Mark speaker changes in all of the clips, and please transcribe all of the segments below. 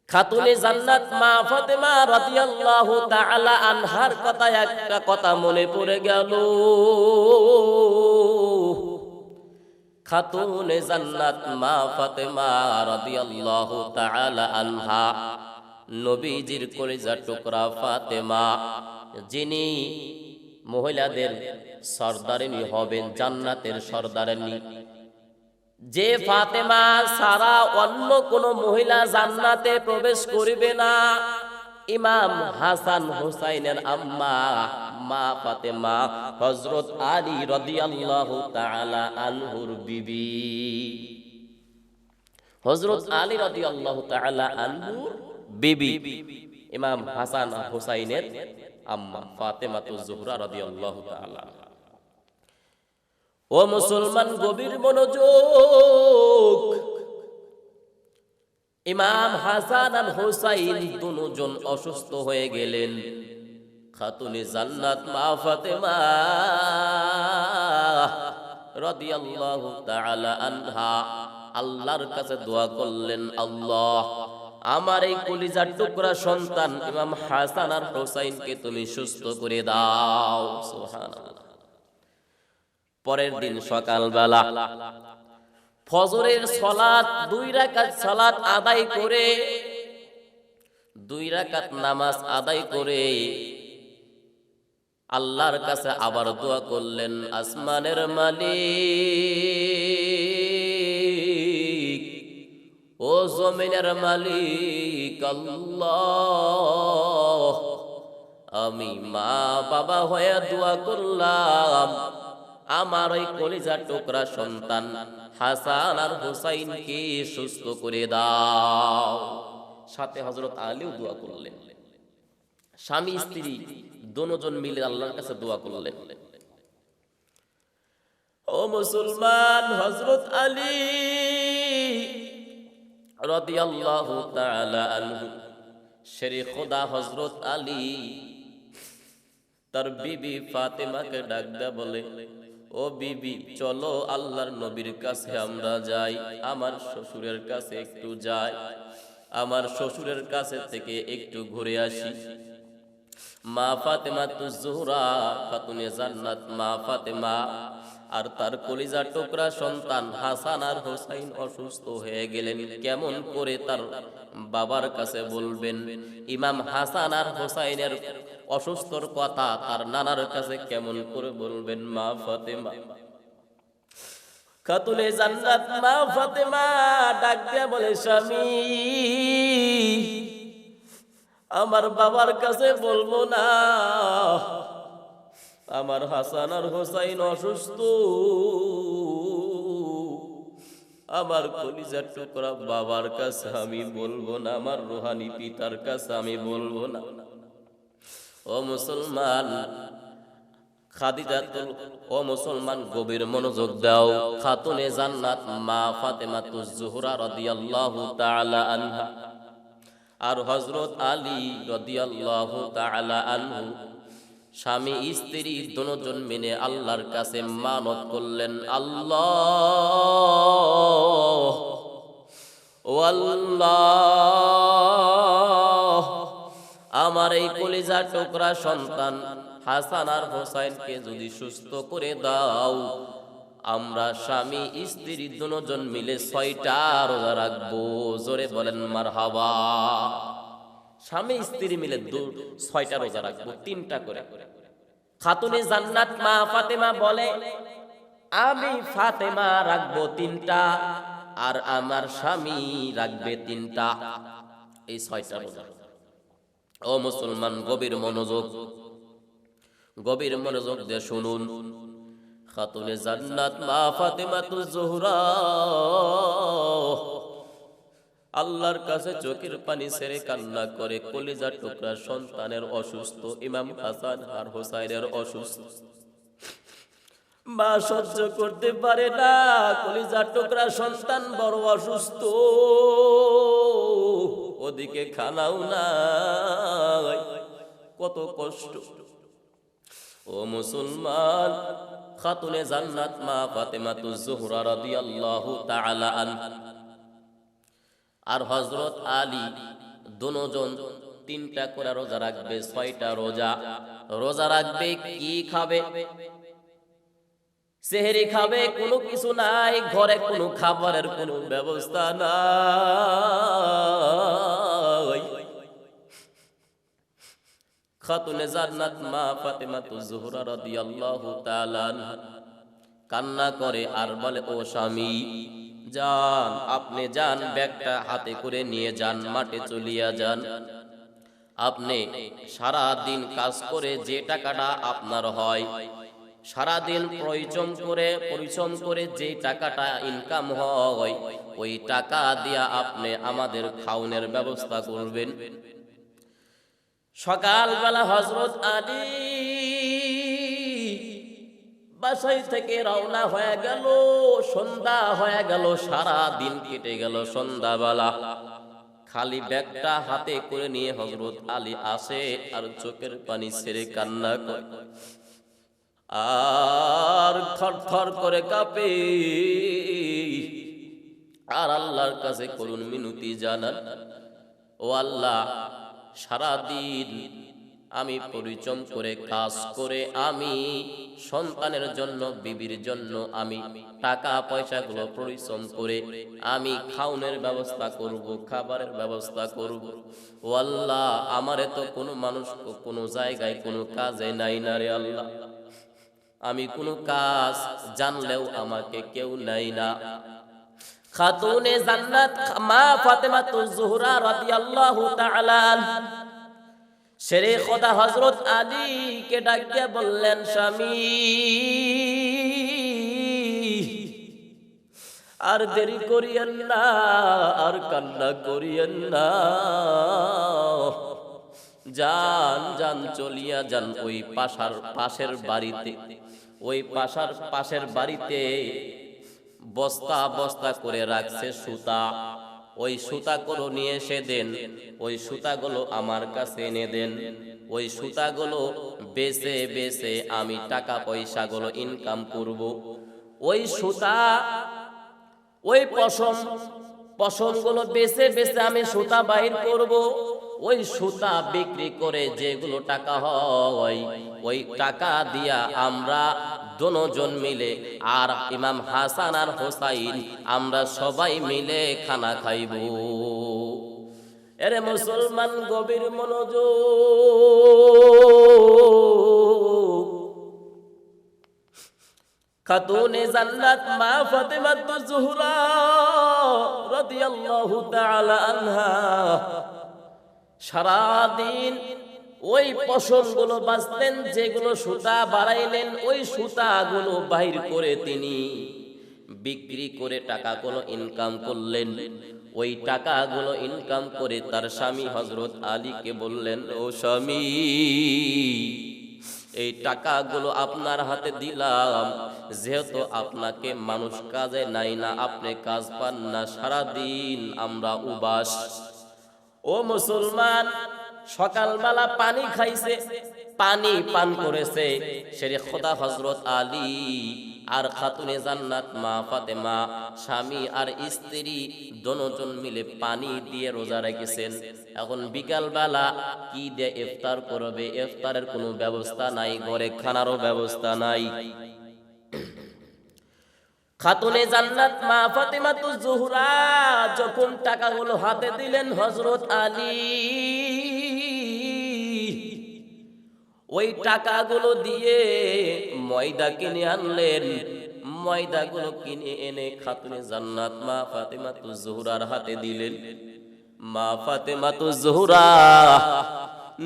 Speaker 1: খাতুনে জান্নাত মা ফাতেমা রাদিয়াল্লাহু তাআলা আনহার কথা একটা কথা মনে পড়ে গেল। খাতুনে জান্নাত মা ফাতেমা রাদিয়াল্লাহু তাআলা আনহা, নবীজির কলিজার টুকরা ফাতেমা, যিনি মহিলাদের সরদারিনী হবেন, জান্নাতের সরদারিনী। যে ফাতেমা সারা অন্য কোন মহিলা জান্নাতে প্রবেশ করিবে না। ইমাম হাসান হুসাইনের আম্মা মা ফাতেমা হযরত আলী রাদিয়াল্লাহু তাআলা আনহুর বিবি, হযরত আলী রাদিয়াল্লাহু তাআলা আনহুর বিবি, ইমাম হাসান হুসাইনের আম্মা ফাতেমাতুজ জোহরা রাদিয়াল্লাহু তাআলা। ও মুসলমান, গভীর মনোযোগ। ইমাম হাসান আর হুসাইন দুজন অসুস্থ হয়ে গেলেন। খাতুনে জান্নাত মা ফাতেমা রাদিয়াল্লাহু তাআলা আনহা আল্লাহর কাছে দোয়া করলেন, আল্লাহ, আমার এই কলিজার টুকরা সন্তান ইমাম হাসান আর হুসাইনকে তুমি সুস্থ করে দাও। সুবহানাল্লাহ। পরের দিন সকালবেলা ফজরের সালাত 2 রাকাত সালাত আদায় করে, 2 রাকাত নামাজ আদায় করে আল্লাহর কাছে আবার দোয়া করলেন, আসমানের মালিক ও জমিনের মালিক আল্লাহ, আমি মা বাবা হয়ে দোয়া করলাম, আমার ওই কলিজার টুকরা সন্তান হাসান আর হুসাইনকে সুস্থ করে দাও। সাথে হযরত আলীও দোয়া করলেন। স্বামী স্ত্রী দুজন মিলে আল্লাহর কাছে দোয়া করলেন। ও মুসলমান, হযরত আলী রাদিয়াল্লাহু তাআলা আনহু, শেরে খোদা হযরত আলী তার বিবি ফাতেমাকে ডাক দেয়া বলে, ও বিবি, চলো আল্লাহর নবীর কাছে আমরা যাই, আমার শ্বশুরের কাছে একটু যাই, আমার শ্বশুরের কাছে থেকে একটু ঘুরে আসি। মা ফাতেমাতুজ জোহরা খাতুনে জান্নাত মা ফাতেমা আর তার কলিজার টুকরা সন্তান হাসান আর হুসাইন অসুস্থ হয়ে গেলেন। কেমন করে তার বাবার কাছে বলবেন? ইমাম হাসান আর হুসাইনের অসুস্থর কথা তার নানার কাছে কেমন করে বলবেন? মা ফাতেমা, খাতুনে জান্নাত মা ফাতেমা ডাক দিয়া বলে, স্বামী, আমার বাবার কাছে বলবো না, আমার হাসান আর হুসাইন অসুস্থ, আমার কলিজার টুকরা বাবার কাছে আমি বলবো না, আমার রুহানি পিতার কাছে আমি বলবো না। ও মুসলমান, খাদিজাতুল, ও মুসলমান, গভীর মনোযোগ দাও। খাতুনে জান্নাত মা ফাতেমাতুজ জোহরা রাদিয়াল্লাহু তাআলা আনহা আর হযরত আলী রাদিয়াল্লাহু তাআলা আনহু স্বামী স্ত্রী দুজন মিলে আল্লাহর কাছে মানত করলেন, আল্লাহ, ও আল্লাহ, আমার এই কলিজার টুকরা সন্তান হাসান আর হুসাইনকে যদি সুস্থ করে দাও, আমরা স্বামী স্ত্রী দুজন মিলে 6টা রোজা রাখবো। জোরে বলেন মারহাবা। স্বামী স্ত্রী মিলে 6টা রোজা রাখবো, 3টা করে। খাতুনে জান্নাত মা ফাতেমা বলে, আমি ফাতেমা রাখবো 3টা আর আমার স্বামী রাখবে 3টা, এই 6টা রোজা। ও মুসলমান, গভীর মনোযোগ, গভীর মনোযোগ দিয়ে শুনুন। খাতুনে জান্নাত মা ফাতেমাতুজ জোহরা আল্লাহর কাছে চোখের পানি ছেড়ে কান্না করে, কলিজার টুকরা সন্তানের অসুস্থ, ইমাম হাসান আর হুসাইনের অসুস্থ, মা সহ্য করতে পারে না, কলিজার টুকরা সন্তান বড় অসুস্থ, ওদিকে খানাও নাই, কত কষ্ট। ও মুসলমান, খাতুনে জান্নাত মা ফাতেমাতুজ জোহরা রাদিয়াল্লাহু তাআলা আনহা আর হযরত আলী দুজন 3টা করে রোজা রাখবে, 6টা রোজা রাখবে। কি খাবে? সেহরি খাবে, কোনো কিছু নাই, ঘরে কোনো খাবারের কোনো ব্যবস্থা নাই। খাতুনে জান্নাত মা ফাতেমাতুজ জোহরা রাদিয়াল্লাহু তাআলা আনহা কান্না করে আর বলে, ও স্বামী যান, আপনি যান, ব্যাগটা হাতে করে নিয়ে যান, মাঠে চলিয়া যান। আপনি সারা দিন কাজ করে যে টাকাটা আপনার হয়, সারা দিন পরিশ্রম করে যে টাকাটা ইনকাম হয়, ওই টাকা দিয়া আপনি আমাদের খাওনের ব্যবস্থা করবেন। সকালবেলা হযরত আলী বাসায় থেকে রওনা হয়ে গেল, সন্ধ্যা হয়ে গেল, সারা দিন কেটে গেল। সন্ধ্যাবেলা খালি ব্যাগটা হাতে করে নিয়ে হযরত আলী আসে আর চোখের পানি ছেড়ে কান্না করে আর থরথর করে কাঁপে আর আল্লাহর কাছে করুণ মিনতি জানান, ও আল্লাহ, সারা দিন আমি পরিশ্রম করে কাজ করে আমি সন্তানের জন্য, বিবির জন্য আমি টাকা পয়সাগুলো পরিশ্রম করে আমি খাওনের ব্যবস্থা করব, খাবারের ব্যবস্থা করব। ও আল্লাহ, আমারে তো কোনো মানুষ কোনো জায়গায় কোনো কাজে নাই না রে আল্লাহ, আমি কোনো কাজ জানলেও আমাকে কেউ নাই না। খাতুনে জান্নাত মা ফাতেমাতুজ জোহরা রাদিয়াল্লাহু তাআলা শেরে খোদা হযরত আলী কে ডাক দিয়ে বললেন, স্বামী আর দেরি করিয়েন না, আর কান্না করিয়েন না, যান চলিয়া যান ওই পাশের বাড়িতে, ওই পাশের বাড়িতে বস্তা বস্তা করে রাখছে সুতা, ওই সুতাগুলো নিয়ে এসে দেন, ওই সুতাগুলো আমার কাছে এনে দেন, ওই সুতাগুলো বেচে বেচে আমি টাকা পয়সাগুলো ইনকাম করব। ওই সুতা, ওই পশমগুলো বেচে বেচে আমি সুতা বাইর করব। ওই সুতা বিক্রি করে যেগুলো টাকা হয়, ওই টাকা দিয়া আমরা দুজন মিলে আর ইমাম হাসান আর হোসাইন আমরা সবাই মিলে খানা খাইব। এরে মুসলমান, গভীর মনোযোগ। খাতুনে জান্নাত মা ফাতেমাতুজ জোহরা রাদিয়াল্লাহু তাআলা আনহা সারাদিন ওই পশমগুলো বাঁচলেন, যেগুলো সুতা বাড়াইলেন, ওই সুতাগুলো বাহির করে তিনি বিক্রি করে টাকাগুলো ইনকাম করলেন। ওই টাকাগুলো ইনকাম করে তার স্বামী হযরত আলীকে বললেন, ও স্বামী, এই টাকাগুলো আপনার হাতে দিলাম, যেহেতু আপনাকে মানুষ কাজে নাই না, আপনি কাজ পান না, সারাদিন আমরা উবাস। ও মুসলমান, সকালবেলা পানি খাইছে, পানি পান করেছে শেরে খোদা হযরত আলী আর খাতুনে জান্নাত মা ফাতেমা, স্বামী আর স্ত্রী দুজন মিলে পানি দিয়ে রোজা রেখেছেন। এখন বিকালবেলা কি দিয়ে ইফতার করবে? ইফতারের কোনো ব্যবস্থা নাই, ঘরে খানারও ব্যবস্থা নাই। খাতুনে জান্নাত মা ফাতেমাতুজ জোহরা যখন টাকাগুলো হাতে দিলেন হযরত আলী, ওই টাকাগুলো দিয়ে ময়দা কিনে আনলেন। ময়দাগুলো কিনে এনে খাতুনে জান্নাত মা ফাতেমাতুজ জোহরার হাতে দিলেন। মা ফাতেমাতুজ জোহরা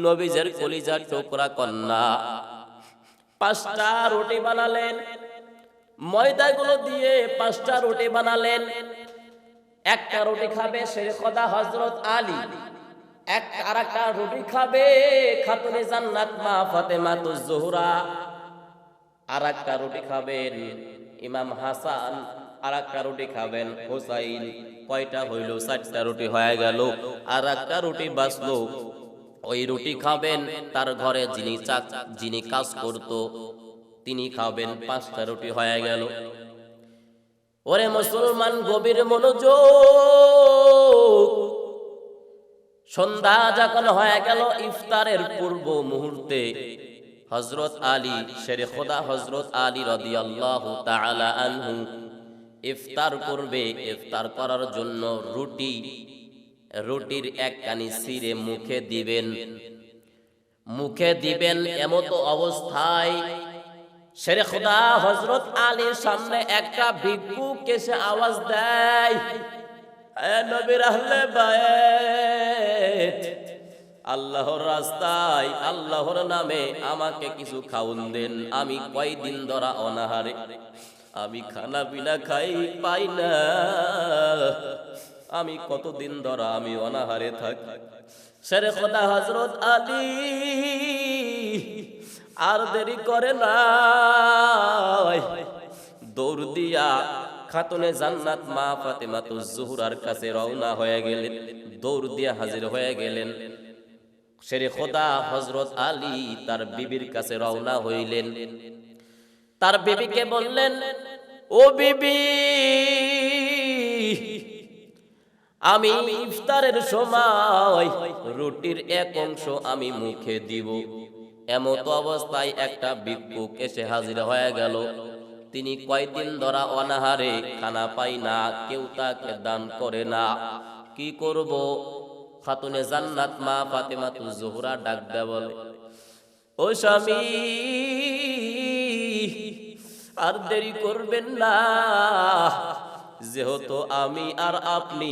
Speaker 1: নবীজির কলিজার টুকরা কন্যা 5টা রুটি বানালেন, ময়দাগুলো দিয়ে 5টা রুটি বানালেন। একটা রুটি খাবে শেরে খোদা হযরত আলী, আরেকটা রুটি খাবে খাতুনে জান্নাত মা ফাতেমাতুজ জোহরা, আরেকটা রুটি খাবেন ইমাম হাসান, আরেকটা রুটি খাবেন হোসাইন। কয়টা হইল? 4টা রুটি হয়ে গেল। আরেকটা রুটি বাঁচলো, ওই রুটি খাবেন তার ঘরে যিনি কাজ করত তিনি খাবেন। 5টা রুটি হয়ে গেল। ওরে মুসলমান, গভীর মনোযোগ। সন্ধ্যা যখন হয়ে গেল, ইফতারের পূর্ব মুহূর্তে হযরত আলী, শেরে খোদা হযরত আলী রাদিয়াল্লাহু তাআলা আনহু ইফতার করবে। ইফতার করার জন্য রুটির একখানি ছিঁড়ে মুখে দিবেন। এমত অবস্থায় শেরে খোদা হযরত আলীর সামনে একটা ভিক্ষুক এসে আওয়াজ দেয়, এ নবীর আহলে বায়াত, আল্লাহর রাস্তায় আল্লাহর নামে আমাকে কিছু খাওন দেন। আমি কয়দিন ধরে অনাহারে, আমি খানা পিনা পাই না। আমি কতদিন ধরে আমি অনাহারে থাকি। শেরে খোদা হযরত আলী আর দেরি করে না, দৌড় দিয়া খাতুনে জান্নাত মা ফাতেমাতুজ জোহরার কাছে রওনা হয়ে গেলেন। দৌড় দিয়া হাজির হয়ে গেলেন। শেরে খোদা হযরত আলী তার বিবির কাছে রওনা হইলেন। তার বিবিকে বললেন, ও বিবি, আমি ইফতারের সময় রুটির এক অংশ আমি মুখে দিব। এমত অবস্থায় একটা ভিক্ষুক এসে হাজির হয়ে গেল। তিনি কয়দিন ধরে অনাহারে, খানা পাই না, কেউ তাকে দান করে না। কি করব? খাতুনে জান্নাত মা ফাতেমাতুজ জোহরা ডাক দেয়া বলে, ও স্বামী, আর দেরি করবেন না। যেহেতু আমি আর আপনি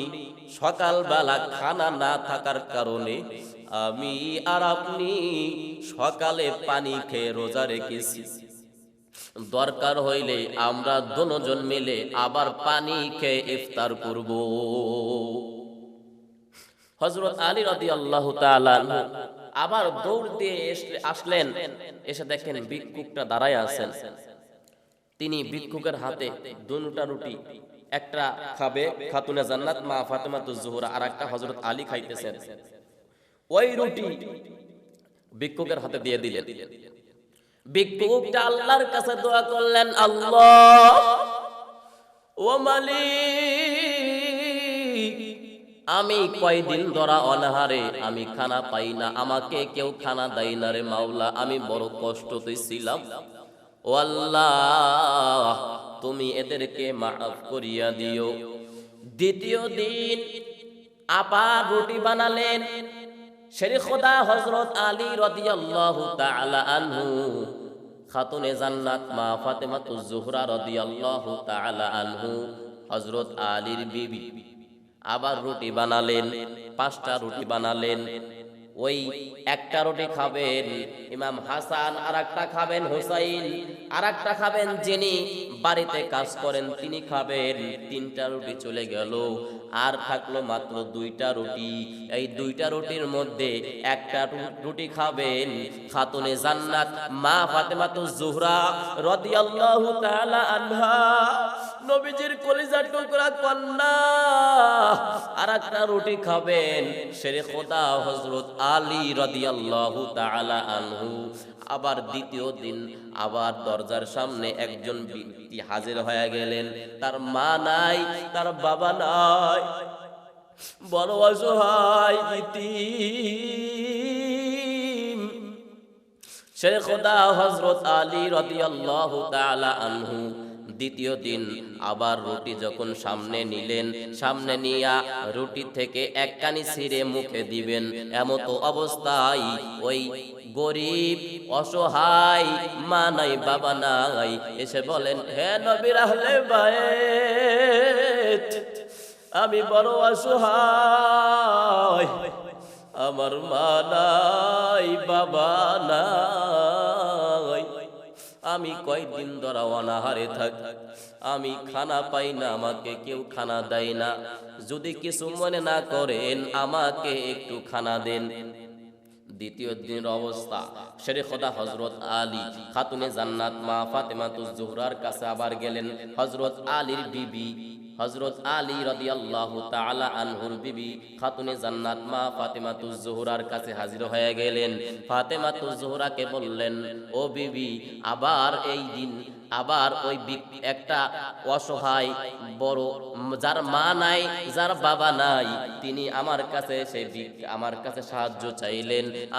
Speaker 1: সকালবেলা খানা না থাকার কারণে আমি আর আপনি সকালে পানি খেয়ে রোজা রেখেছি। দরকার হইলে আমরা দুজন মিলে আবার পানি খেয়ে ইফতার করব। হযরত আলী রাদিয়াল্লাহু তাআলা আবার দৌড় দিয়ে আসলেন। এসে দেখেন ভিক্ষুকটা দাঁড়ায় আছেন। তিনি ভিক্ষুকের হাতে দুটা রুটি, একটা খাবে খাতুনে জান্নাত মা ফাতেমাতুজ জোহরা, আর একটা হযরত আলী খাইতেছেন। ওই রুটি ভিক্ষুকের হাতে দিয়ে দিলেন। ভিক্ষুকটা আল্লাহর কাছে দোয়া করলেন, আল্লাহ, ও মালিক, আমি কয়দিন ধরে অনাহারে, আমি খানা পাই না, আমাকে কেউ খানা দেয় না রে মাওলা, আমি বড় কষ্টতে ছিলাম। ও আল্লাহ, তুমি এদেরকে মাফ করিয়া দিও। দ্বিতীয় দিন আবার রুটি বানালেন। শেরে খোদা হযরত আলী রাদিয়াল্লাহু তাআলা আনহু খাতুনে জান্নাত মা ফাতেমাতুজ জোহরা রাদিয়াল্লাহু তাআলা আনহু হযরত আলীর বিবি আবার রুটি বানালেন। 5টা রুটি বানালেন। ওই একটা রুটি খাবেন ইমাম হাসান, আর একটা খাবেন হুসাইন, আর একটা খাবেন যিনি বাড়িতে কাজ করেন তিনি খাবেন। 3টা রুটি চলে গেল, আর থাকলো মাত্র 2টা রুটি। এই 2টা রুটির মধ্যে একটা রুটি খাবেন খাতুনে জান্নাত মা ফাতেমাতুজ জোহরা রাদিয়াল্লাহু তাআলা আনহা, নবীজির কলিজার টুকরা কন্যা। আর একটা রুটি খাবেন শেরে খোদা হযরত আলী রাদিয়াল্লাহু তাআলা আনহু। আবার দ্বিতীয় দিন আবার দরজার সামনে একজন ব্যক্তি হাজির হয়ে গেলেন। তার মা নাই, তার বাবা নাই, বড় অসহায় ইতিম। শেরে খোদা হযরত আলী রাদিয়াল্লাহু তাআলা আনহু দ্বিতীয় দিন আবার রুটি যখন সামনে নিলেন, সামনে নিয়া রুটি থেকে একখানি ছিঁড়ে মুখে দিবেন। এমতো অবস্থায় ওই গরিব অসহায় মা নাই, বাবা নাই, এসে বলেন, হে নবীর আহলে বায়াত, আমি বড় অসহায়, আমার মা নাই, বাবা নাই, আমি কয়দিন ধরে অনাহারে থাকি, আমি খানা পাই না, আমাকে কেউ খানা দেয় না, যদি কিছু মনে না করেন আমাকে একটু খানা দেন। দ্বিতীয় দিনের অবস্থা, শেরে খোদা হযরত আলী খাতুনে জান্নাত মা ফাতেমাতুজ জোহরার কাছে আবার গেলেন। হযরত আলীর বিবি, হযরত আলী রাদিয়াল্লাহু তাআলা আনহুর বিবি খাতুনে জান্নাত মা ফাতেমাতুজ জোহরার কাছে হাজির হয়ে গেলেন। ফাতেমাতুজ জোহরাকে বললেন, ও বিবি, আবার এই দিন আবার ওই একটা অসহায় বড়, যার মা নাই, যার বাবা নাই, তিনি আমার কাছে এসে আমার কাছে সাহায্য চাইলেন।